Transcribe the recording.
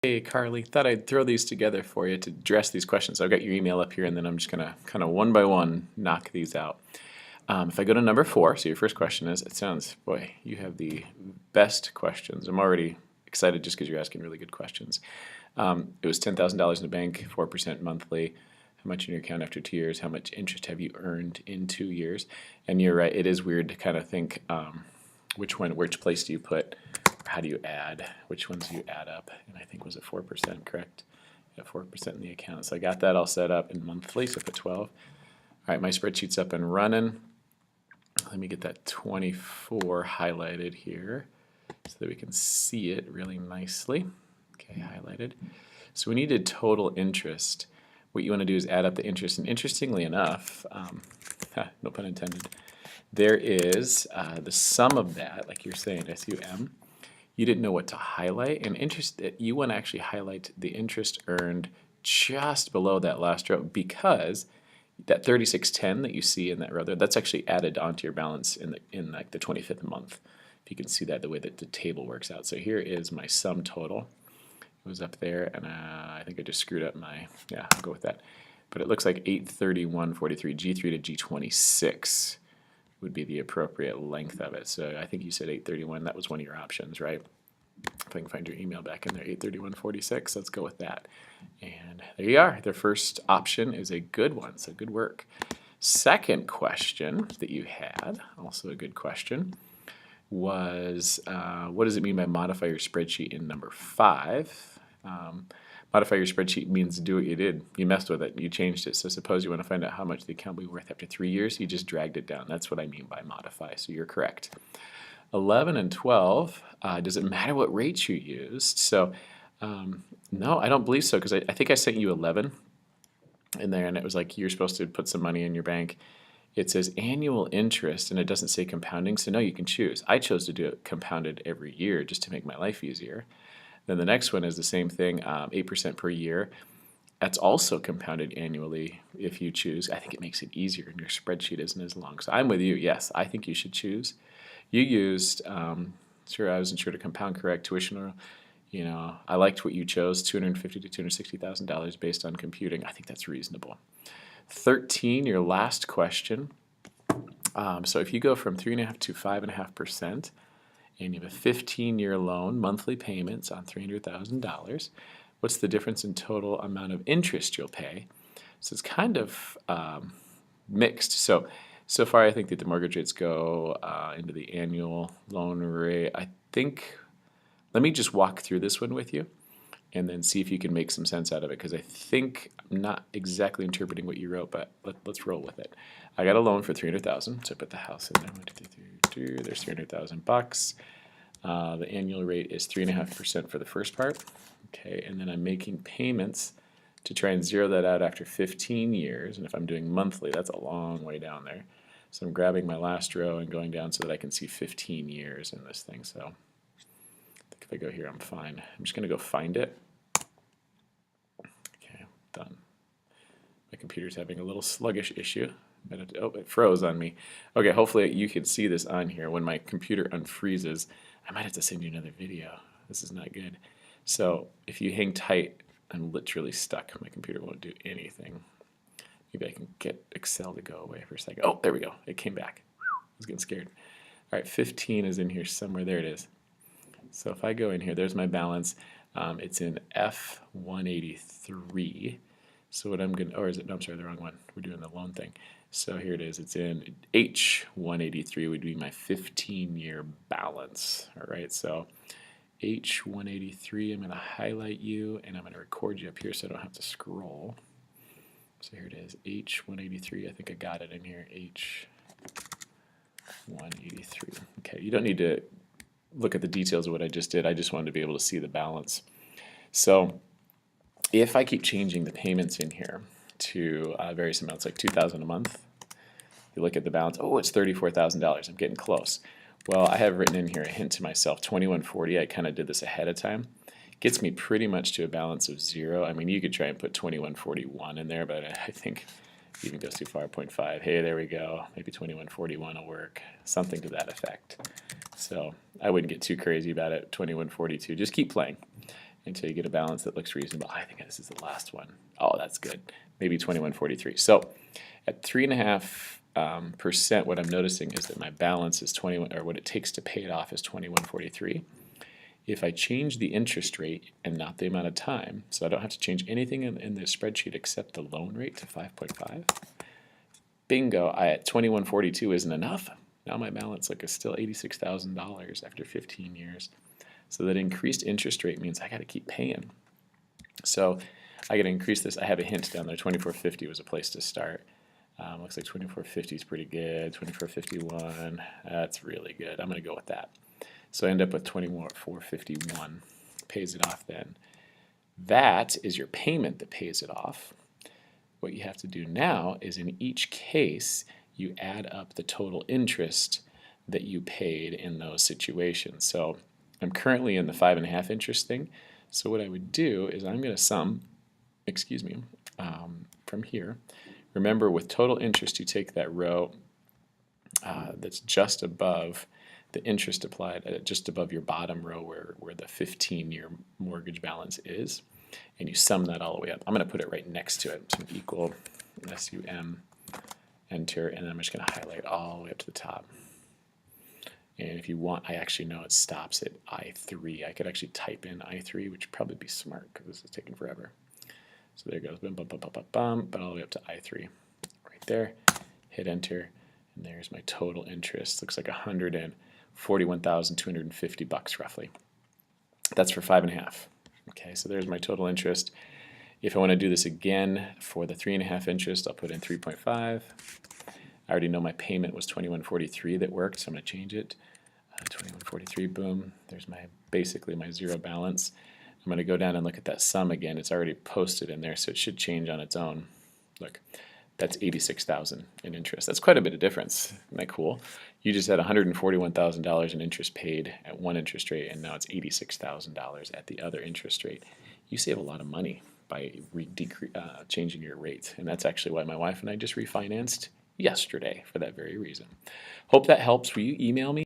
Hey Carly, thought I'd throw these together for you to address these questions. I've got your email up here and then I'm just gonna kind of one by one knock these out. If I go to number 4, so your first question is, it sounds, boy, you have the best questions. I'm already excited just because you're asking really good questions. It was $10,000 in the bank, 4% monthly. How much in your account after 2 years? How much interest have you earned in 2 years? And you're right, it is weird to kind of think which place do you put, how do you add, which ones do you add up? And I think was it 4%, correct? Yeah, 4% in the account. So I got that all set up in monthly, so put 12. All right, my spreadsheet's up and running. Let me get that 24 highlighted here so that we can see it really nicely. Okay, highlighted. So we needed total interest. What you want to do is add up the interest, and interestingly enough, no pun intended, there is the sum of that, like you're saying, SUM. You didn't know what to highlight, and you want to actually highlight the interest earned just below that last row, because that 3610 that you see in that row there, that's actually added onto your balance in like the 25th month. If you can see that, the way that the table works out. So here is my sum total. It was up there, and I think I just screwed up my, yeah, I'll go with that. But it looks like 831.43, G3 to G26 would be the appropriate length of it. So I think you said 831, that was one of your options, right? If I can find your email back in there, 831.46, let's go with that. And there you are. The first option is a good one, so good work. Second question that you had, also a good question, was what does it mean by modify your spreadsheet in number 5? Modify your spreadsheet means do what you did. You messed with it. You changed it. So suppose you want to find out how much the account will be worth after 3 years. You just dragged it down. That's what I mean by modify. So you're correct. 11 and 12, does it matter what rates you used? So no, I don't believe so, because I think I sent you 11 in there, and it was like you're supposed to put some money in your bank. It says annual interest, and it doesn't say compounding, so no, you can choose. I chose to do it compounded every year just to make my life easier. Then the next one is the same thing, 8% per year. That's also compounded annually if you choose. I think it makes it easier, and your spreadsheet isn't as long. So I'm with you. Yes, I think you should choose. You used, sure, I wasn't sure to compound correct tuition. I liked what you chose, $250,000 to $260,000 based on computing. I think that's reasonable. 13, your last question. So if you go from 3.5% to 5.5%, and you have a 15-year loan, monthly payments on $300,000, what's the difference in total amount of interest you'll pay? So it's kind of mixed. So far, I think that the mortgage rates go into the annual loan rate. I think, let me just walk through this one with you and then see if you can make some sense out of it, because I think I'm not exactly interpreting what you wrote, but let's roll with it. I got a loan for $300,000, so I put the house in there. 1, 2, 3, 2, there's $300,000. The annual rate is 3.5% for the first part. Okay, and then I'm making payments to try and zero that out after 15 years. And if I'm doing monthly, that's a long way down there. So I'm grabbing my last row and going down so that I can see 15 years in this thing. So I think if I go here, I'm fine. I'm just going to go find it. Okay, done. My computer's having a little sluggish issue. Oh, it froze on me. Okay, hopefully you can see this on here. When my computer unfreezes, I might have to send you another video. This is not good. So if you hang tight, I'm literally stuck. My computer won't do anything. Maybe I can get Excel to go away for a second. Oh, there we go. It came back. I was getting scared. All right, 15 is in here somewhere. There it is. So if I go in here, there's my balance. It's in F183. So what I'm going to, or is it, no, I'm sorry, the wrong one. We're doing the loan thing. So here it is. It's in H183 would be my 15-year balance. All right, so H183, I'm going to highlight you, and I'm going to record you up here so I don't have to scroll. So here it is, H183. I think I got it in here, H183. Okay, you don't need to look at the details of what I just did. I just wanted to be able to see the balance. So if I keep changing the payments in here to various amounts, like $2,000 a month, you look at the balance, oh, it's $34,000. I'm getting close. Well, I have written in here a hint to myself, 2140. I kind of did this ahead of time. Gets me pretty much to a balance of 0. I mean, you could try and put 2141 in there, but I think it even goes too far, 0.5. Hey, there we go. Maybe 2141 will work. Something to that effect. So I wouldn't get too crazy about it, 2142. Just keep playing. until you get a balance that looks reasonable. I think this is the last one. Oh, that's good. Maybe 2143. So at 3.5%, what I'm noticing is that my balance is 21, or what it takes to pay it off is 2143. If I change the interest rate and not the amount of time, so I don't have to change anything in the spreadsheet except the loan rate to 5.5, bingo, at 2142 isn't enough. Now my balance is still $86,000 after 15 years. So that increased interest rate means I got to keep paying. So I got to increase this. I have a hint down there. 2450 was a place to start. Looks like 2450 is pretty good. 2451, that's really good. I'm going to go with that. So I end up with 2451. Pays it off then. That is your payment that pays it off. What you have to do now is in each case, you add up the total interest that you paid in those situations. So I'm currently in the 5.5 interest thing. So what I would do is I'm going to sum, from here. Remember, with total interest, you take that row that's just above the interest applied, just above your bottom row where the 15-year mortgage balance is, and you sum that all the way up. I'm going to put it right next to it. So equal SUM, enter, and then I'm just going to highlight all the way up to the top. And if you want, I actually know it stops at I3. I could actually type in I3, which would probably be smart because this is taking forever. So there it goes, bum, bum, bum, bum, bum, bum, but all the way up to I3. Right there, hit enter, and there's my total interest. Looks like $141,250 roughly. That's for 5.5. Okay, so there's my total interest. If I want to do this again for the 3.5 interest, I'll put in 3.5. I already know my payment was 2143 that worked, so I'm going to change it. 2143, boom. There's basically my zero balance. I'm going to go down and look at that sum again. It's already posted in there, so it should change on its own. Look, that's $86,000 in interest. That's quite a bit of difference. Isn't that cool? You just had $141,000 in interest paid at one interest rate, and now it's $86,000 at the other interest rate. You save a lot of money by changing your rate, and that's actually why my wife and I just refinanced yesterday for that very reason. Hope that helps. Will you email me?